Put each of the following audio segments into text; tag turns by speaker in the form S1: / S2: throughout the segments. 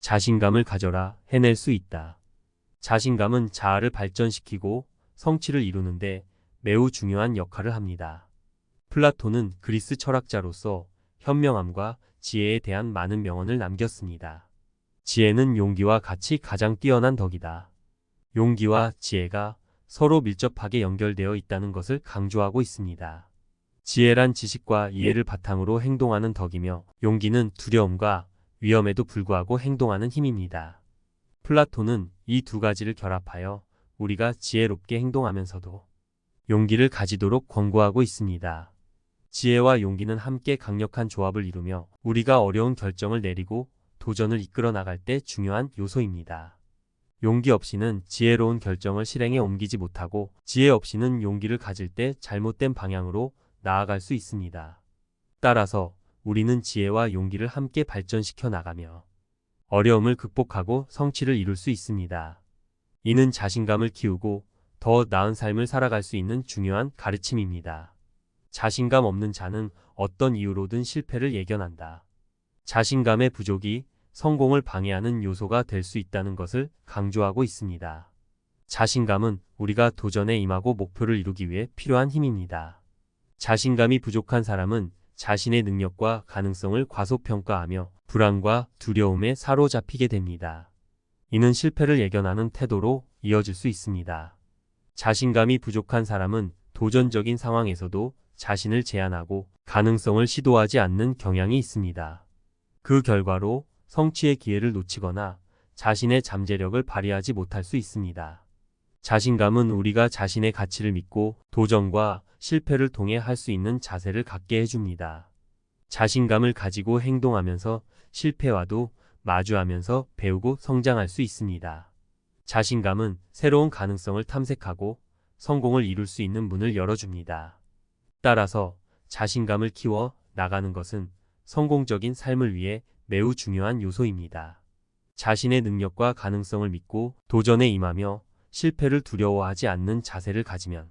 S1: 자신감을 가져라. 해낼 수 있다. 자신감은 자아를 발전시키고 성취를 이루는데 매우 중요한 역할을 합니다. 플라톤은 그리스 철학자로서 현명함과 지혜에 대한 많은 명언을 남겼습니다. 지혜는 용기와 같이 가장 뛰어난 덕이다. 용기와 지혜가 서로 밀접하게 연결되어 있다는 것을 강조하고 있습니다. 지혜란 지식과 이해를 바탕으로 행동하는 덕이며 용기는 두려움과 위험에도 불구하고 행동하는 힘입니다. 플라톤은 이 두 가지를 결합하여 우리가 지혜롭게 행동하면서도 용기를 가지도록 권고하고 있습니다. 지혜와 용기는 함께 강력한 조합을 이루며 우리가 어려운 결정을 내리고 도전을 이끌어 나갈 때 중요한 요소입니다. 용기 없이는 지혜로운 결정을 실행에 옮기지 못하고 지혜 없이는 용기를 가질 때 잘못된 방향으로 나아갈 수 있습니다. 따라서 우리는 지혜와 용기를 함께 발전시켜 나가며 어려움을 극복하고 성취를 이룰 수 있습니다. 이는 자신감을 키우고 더 나은 삶을 살아갈 수 있는 중요한 가르침입니다. 자신감 없는 자는 어떤 이유로든 실패를 예견한다. 자신감의 부족이 성공을 방해하는 요소가 될 수 있다는 것을 강조하고 있습니다. 자신감은 우리가 도전에 임하고 목표를 이루기 위해 필요한 힘입니다. 자신감이 부족한 사람은 자신의 능력과 가능성을 과소평가하며 불안과 두려움에 사로잡히게 됩니다. 이는 실패를 예견하는 태도로 이어질 수 있습니다. 자신감이 부족한 사람은 도전적인 상황에서도 자신을 제한하고 가능성을 시도하지 않는 경향이 있습니다. 그 결과로 성취의 기회를 놓치거나 자신의 잠재력을 발휘하지 못할 수 있습니다. 자신감은 우리가 자신의 가치를 믿고 도전과 실패를 통해 할 수 있는 자세를 갖게 해줍니다. 자신감을 가지고 행동하면서 실패와도 마주하면서 배우고 성장할 수 있습니다. 자신감은 새로운 가능성을 탐색하고 성공을 이룰 수 있는 문을 열어줍니다. 따라서 자신감을 키워 나가는 것은 성공적인 삶을 위해 매우 중요한 요소입니다. 자신의 능력과 가능성을 믿고 도전에 임하며 실패를 두려워하지 않는 자세를 가지면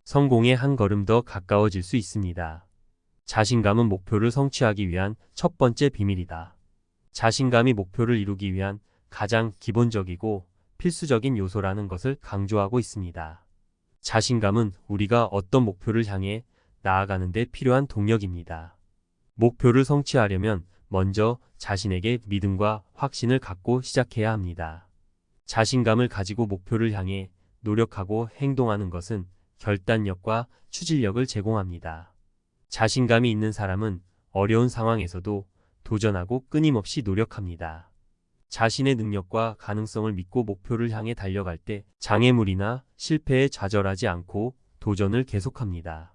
S1: 성공에 한 걸음 더 가까워질 수 있습니다. 자신감은 목표를 성취하기 위한 첫 번째 비밀이다. 자신감이 목표를 이루기 위한 가장 기본적이고 필수적인 요소라는 것을 강조하고 있습니다. 자신감은 우리가 어떤 목표를 향해 나아가는 데 필요한 동력입니다. 목표를 성취하려면 먼저 자신에게 믿음과 확신을 갖고 시작해야 합니다. 자신감을 가지고 목표를 향해 노력하고 행동하는 것은 결단력과 추진력을 제공합니다. 자신감이 있는 사람은 어려운 상황에서도 도전하고 끊임없이 노력합니다. 자신의 능력과 가능성을 믿고 목표를 향해 달려갈 때 장애물이나 실패에 좌절하지 않고 도전을 계속합니다.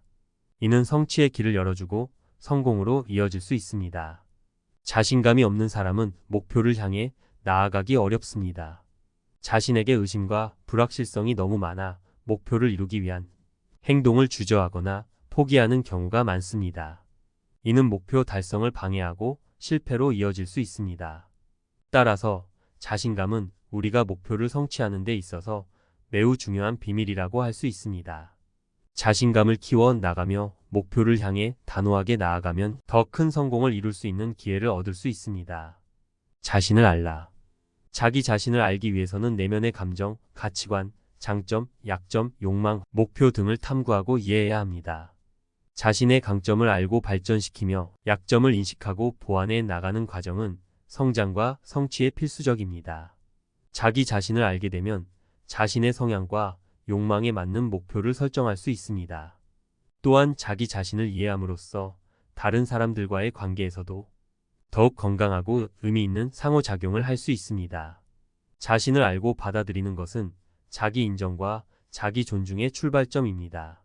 S1: 이는 성취의 길을 열어주고 성공으로 이어질 수 있습니다. 자신감이 없는 사람은 목표를 향해 나아가기 어렵습니다. 자신에게 의심과 불확실성이 너무 많아 목표를 이루기 위한 행동을 주저하거나 포기하는 경우가 많습니다. 이는 목표 달성을 방해하고 실패로 이어질 수 있습니다. 따라서 자신감은 우리가 목표를 성취하는 데 있어서 매우 중요한 비밀이라고 할 수 있습니다. 자신감을 키워 나가며 목표를 향해 단호하게 나아가면 더 큰 성공을 이룰 수 있는 기회를 얻을 수 있습니다. 자신을 알라. 자기 자신을 알기 위해서는 내면의 감정, 가치관, 장점, 약점, 욕망, 목표 등을 탐구하고 이해해야 합니다. 자신의 강점을 알고 발전시키며 약점을 인식하고 보완해 나가는 과정은 성장과 성취에 필수적입니다. 자기 자신을 알게 되면 자신의 성향과 욕망에 맞는 목표를 설정할 수 있습니다. 또한 자기 자신을 이해함으로써 다른 사람들과의 관계에서도 더욱 건강하고 의미 있는 상호작용을 할 수 있습니다. 자신을 알고 받아들이는 것은 자기 인정과 자기 존중의 출발점입니다.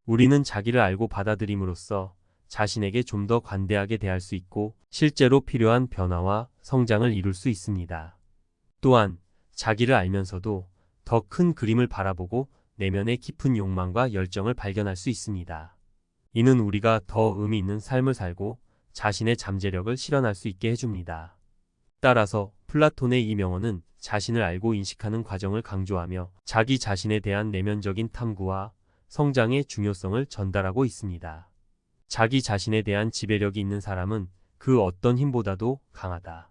S1: 우리는 자기를 알고 받아들임으로써 자신에게 좀 더 관대하게 대할 수 있고 실제로 필요한 변화와 성장을 이룰 수 있습니다. 또한 자기를 알면서도 더 큰 그림을 바라보고 내면의 깊은 욕망과 열정을 발견할 수 있습니다. 이는 우리가 더 의미 있는 삶을 살고 자신의 잠재력을 실현할 수 있게 해줍니다. 따라서 플라톤의 이 명언은 자신을 알고 인식하는 과정을 강조하며 자기 자신에 대한 내면적인 탐구와 성장의 중요성을 전달하고 있습니다. 자기 자신에 대한 지배력이 있는 사람은 그 어떤 힘보다도 강하다.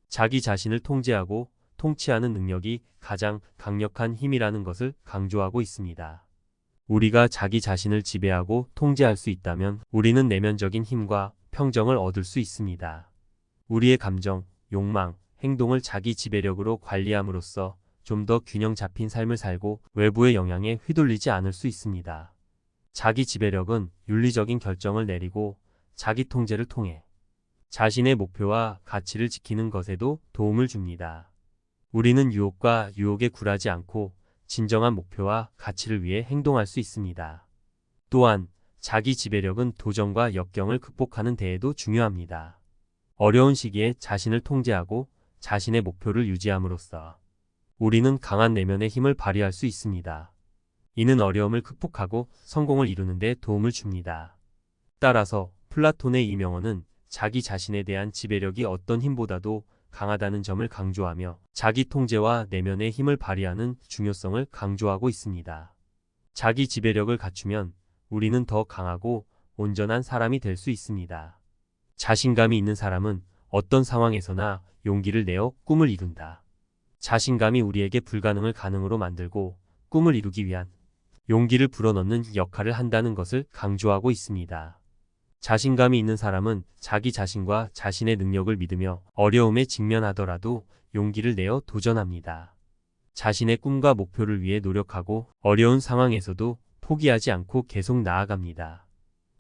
S1: 자기 자신을 통제하고 통치하는 능력이 가장 강력한 힘이라는 것을 강조하고 있습니다. 우리가 자기 자신을 지배하고 통제할 수 있다면 우리는 내면적인 힘과 평정을 얻을 수 있습니다. 우리의 감정, 욕망, 행동을 자기 지배력으로 관리함으로써 좀 더 균형 잡힌 삶을 살고 외부의 영향에 휘둘리지 않을 수 있습니다. 자기 지배력은 윤리적인 결정을 내리고 자기 통제를 통해 자신의 목표와 가치를 지키는 것에도 도움을 줍니다. 우리는 유혹과 유혹에 굴하지 않고 진정한 목표와 가치를 위해 행동할 수 있습니다. 또한 자기 지배력은 도전과 역경을 극복하는 데에도 중요합니다. 어려운 시기에 자신을 통제하고 자신의 목표를 유지함으로써 우리는 강한 내면의 힘을 발휘할 수 있습니다. 이는 어려움을 극복하고 성공을 이루는 데 도움을 줍니다. 따라서 플라톤의 이 명언은 자기 자신에 대한 지배력이 어떤 힘보다도 강하다는 점을 강조하며 자기 통제와 내면의 힘을 발휘하는 중요성을 강조하고 있습니다. 자기 지배력을 갖추면 우리는 더 강하고 온전한 사람이 될 수 있습니다. 자신감이 있는 사람은 어떤 상황에서나 용기를 내어 꿈을 이룬다. 자신감이 우리에게 불가능을 가능으로 만들고 꿈을 이루기 위한 용기를 불어넣는 역할을 한다는 것을 강조하고 있습니다. 자신감이 있는 사람은 자기 자신과 자신의 능력을 믿으며 어려움에 직면하더라도 용기를 내어 도전합니다. 자신의 꿈과 목표를 위해 노력하고 어려운 상황에서도 포기하지 않고 계속 나아갑니다.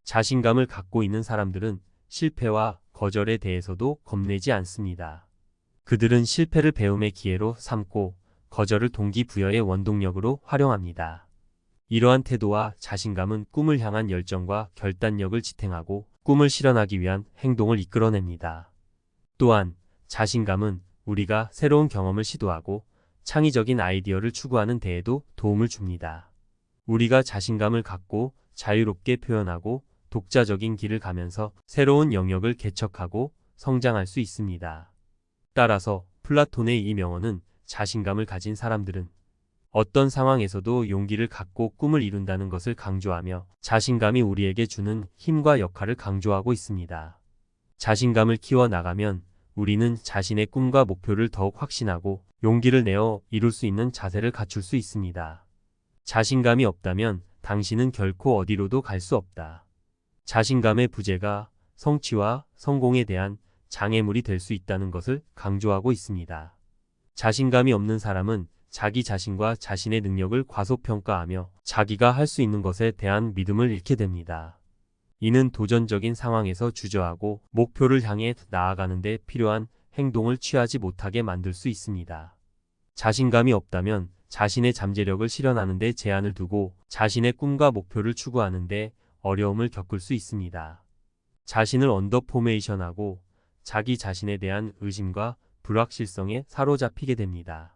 S1: 자신감을 갖고 있는 사람들은 실패와 거절에 대해서도 겁내지 않습니다. 그들은 실패를 배움의 기회로 삼고 거절을 동기부여의 원동력으로 활용합니다. 이러한 태도와 자신감은 꿈을 향한 열정과 결단력을 지탱하고 꿈을 실현하기 위한 행동을 이끌어냅니다. 또한 자신감은 우리가 새로운 경험을 시도하고 창의적인 아이디어를 추구하는 데에도 도움을 줍니다. 우리가 자신감을 갖고 자유롭게 표현하고 독자적인 길을 가면서 새로운 영역을 개척하고 성장할 수 있습니다. 따라서 플라톤의 이 명언은 자신감을 가진 사람들은 어떤 상황에서도 용기를 갖고 꿈을 이룬다는 것을 강조하며 자신감이 우리에게 주는 힘과 역할을 강조하고 있습니다. 자신감을 키워나가면 우리는 자신의 꿈과 목표를 더욱 확신하고 용기를 내어 이룰 수 있는 자세를 갖출 수 있습니다. 자신감이 없다면 당신은 결코 어디로도 갈 수 없다. 자신감의 부재가 성취와 성공에 대한 장애물이 될 수 있다는 것을 강조하고 있습니다. 자신감이 없는 사람은 자기 자신과 자신의 능력을 과소평가하며 자기가 할 수 있는 것에 대한 믿음을 잃게 됩니다. 이는 도전적인 상황에서 주저하고 목표를 향해 나아가는 데 필요한 행동을 취하지 못하게 만들 수 있습니다. 자신감이 없다면 자신의 잠재력을 실현하는 데 제한을 두고 자신의 꿈과 목표를 추구하는 데 어려움을 겪을 수 있습니다. 자신을 언더포메이션하고 자기 자신에 대한 의심과 불확실성에 사로잡히게 됩니다.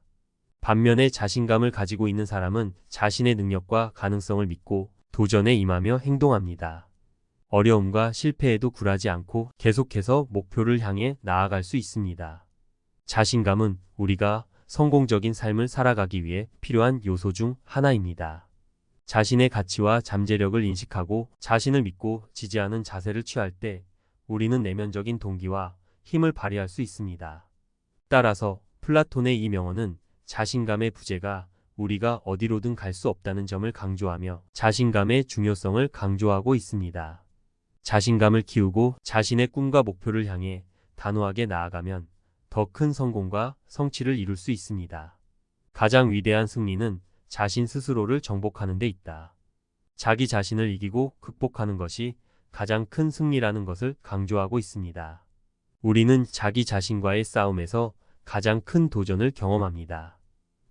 S1: 반면에 자신감을 가지고 있는 사람은 자신의 능력과 가능성을 믿고 도전에 임하며 행동합니다. 어려움과 실패에도 굴하지 않고 계속해서 목표를 향해 나아갈 수 있습니다. 자신감은 우리가 성공적인 삶을 살아가기 위해 필요한 요소 중 하나입니다. 자신의 가치와 잠재력을 인식하고 자신을 믿고 지지하는 자세를 취할 때 우리는 내면적인 동기와 힘을 발휘할 수 있습니다. 따라서 플라톤의 이 명언은 자신감의 부재가 우리가 어디로든 갈 수 없다는 점을 강조하며 자신감의 중요성을 강조하고 있습니다. 자신감을 키우고 자신의 꿈과 목표를 향해 단호하게 나아가면 더 큰 성공과 성취를 이룰 수 있습니다. 가장 위대한 승리는 자신 스스로를 정복하는 데 있다. 자기 자신을 이기고 극복하는 것이 가장 큰 승리라는 것을 강조하고 있습니다. 우리는 자기 자신과의 싸움에서 가장 큰 도전을 경험합니다.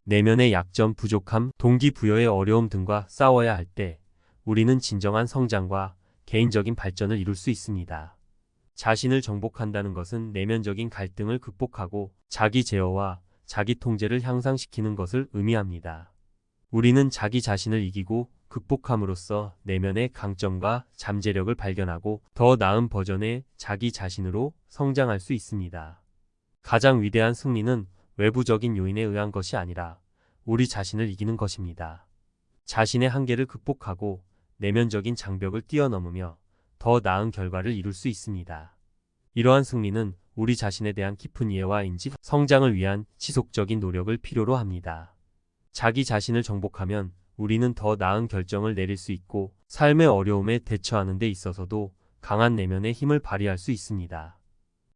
S1: 내면의 약점, 부족함, 동기부여의 어려움 등과 싸워야 할 때 우리는 진정한 성장과 개인적인 발전을 이룰 수 있습니다. 자신을 정복한다는 것은 내면적인 갈등을 극복하고 자기 제어와 자기 통제를 향상시키는 것을 의미합니다. 우리는 자기 자신을 이기고 극복함으로써 내면의 강점과 잠재력을 발견하고 더 나은 버전의 자기 자신으로 성장할 수 있습니다. 가장 위대한 승리는 외부적인 요인에 의한 것이 아니라 우리 자신을 이기는 것입니다. 자신의 한계를 극복하고 내면적인 장벽을 뛰어넘으며 더 나은 결과를 이룰 수 있습니다. 이러한 승리는 우리 자신에 대한 깊은 이해와 인지, 성장을 위한 지속적인 노력을 필요로 합니다. 자기 자신을 정복하면 우리는 더 나은 결정을 내릴 수 있고 삶의 어려움에 대처하는 데 있어서도 강한 내면의 힘을 발휘할 수 있습니다.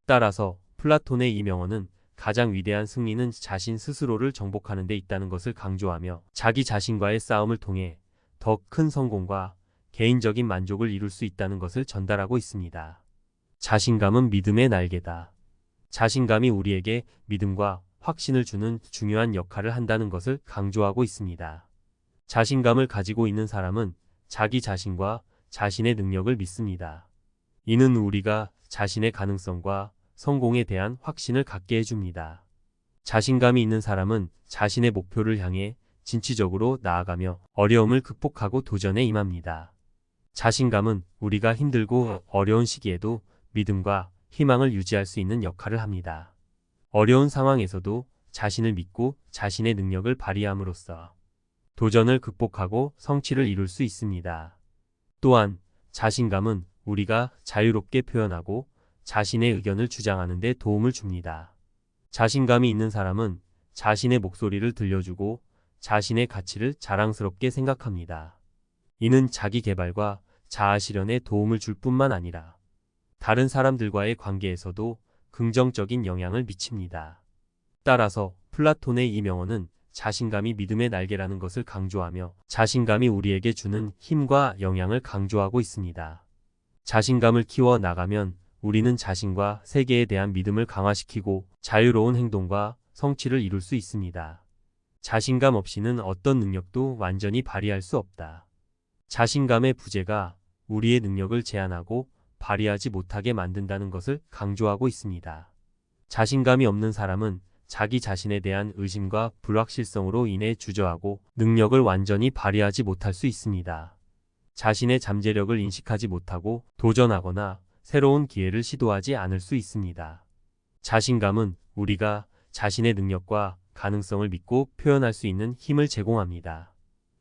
S1: 따라서 플라톤의 이 명언은 가장 위대한 승리는 자신 스스로를 정복하는 데 있다는 것을 강조하며 자기 자신과의 싸움을 통해 더 큰 성공과 개인적인 만족을 이룰 수 있다는 것을 전달하고 있습니다. 자신감은 믿음의 날개다. 자신감이 우리에게 믿음과 확신을 주는 중요한 역할을 한다는 것을 강조하고 있습니다. 자신감을 가지고 있는 사람은 자기 자신과 자신의 능력을 믿습니다. 이는 우리가 자신의 가능성과 성공에 대한 확신을 갖게 해줍니다. 자신감이 있는 사람은 자신의 목표를 향해 진취적으로 나아가며 어려움을 극복하고 도전에 임합니다. 자신감은 우리가 힘들고 어려운 시기에도 믿음과 희망을 유지할 수 있는 역할을 합니다. 어려운 상황에서도 자신을 믿고 자신의 능력을 발휘함으로써 도전을 극복하고 성취를 이룰 수 있습니다. 또한 자신감은 우리가 자유롭게 표현하고 자신의 의견을 주장하는 데 도움을 줍니다. 자신감이 있는 사람은 자신의 목소리를 들려주고 자신의 가치를 자랑스럽게 생각합니다. 이는 자기 개발과 자아 실현에 도움을 줄 뿐만 아니라 다른 사람들과의 관계에서도 긍정적인 영향을 미칩니다. 따라서 플라톤의 이 명언은 자신감이 믿음의 날개라는 것을 강조하며 자신감이 우리에게 주는 힘과 영향을 강조하고 있습니다. 자신감을 키워 나가면 우리는 자신과 세계에 대한 믿음을 강화시키고 자유로운 행동과 성취를 이룰 수 있습니다. 자신감 없이는 어떤 능력도 완전히 발휘할 수 없다. 자신감의 부재가 우리의 능력을 제한하고 발휘하지 못하게 만든다는 것을 강조하고 있습니다. 자신감이 없는 사람은 자기 자신에 대한 의심과 불확실성으로 인해 주저하고 능력을 완전히 발휘하지 못할 수 있습니다. 자신의 잠재력을 인식하지 못하고 도전하거나 새로운 기회를 시도하지 않을 수 있습니다. 자신감은 우리가 자신의 능력과 가능성을 믿고 표현할 수 있는 힘을 제공합니다.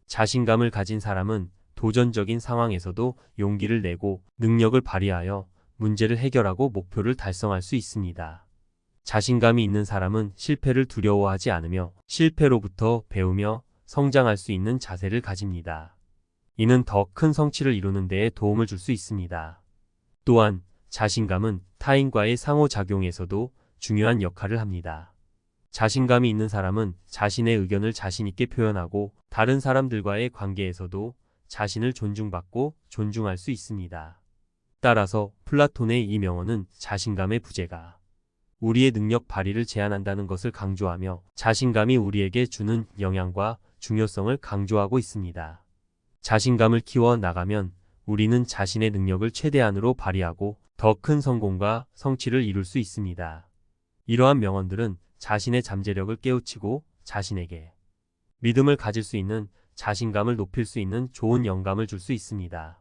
S1: 자신감을 가진 사람은 도전적인 상황에서도 용기를 내고 능력을 발휘하여 문제를 해결하고 목표를 달성할 수 있습니다. 자신감이 있는 사람은 실패를 두려워하지 않으며 실패로부터 배우며 성장할 수 있는 자세를 가집니다. 이는 더 큰 성취를 이루는 데에 도움을 줄 수 있습니다. 또한 자신감은 타인과의 상호작용에서도 중요한 역할을 합니다. 자신감이 있는 사람은 자신의 의견을 자신 있게 표현하고 다른 사람들과의 관계에서도 자신을 존중받고 존중할 수 있습니다. 따라서 플라톤의 이 명언은 자신감의 부재가 우리의 능력 발휘를 제한한다는 것을 강조하며 자신감이 우리에게 주는 영향과 중요성을 강조하고 있습니다. 자신감을 키워 나가면 우리는 자신의 능력을 최대한으로 발휘하고 더 큰 성공과 성취를 이룰 수 있습니다. 이러한 명언들은 자신의 잠재력을 깨우치고 자신에게 믿음을 가질 수 있는 자신감을 높일 수 있는 좋은 영감을 줄 수 있습니다.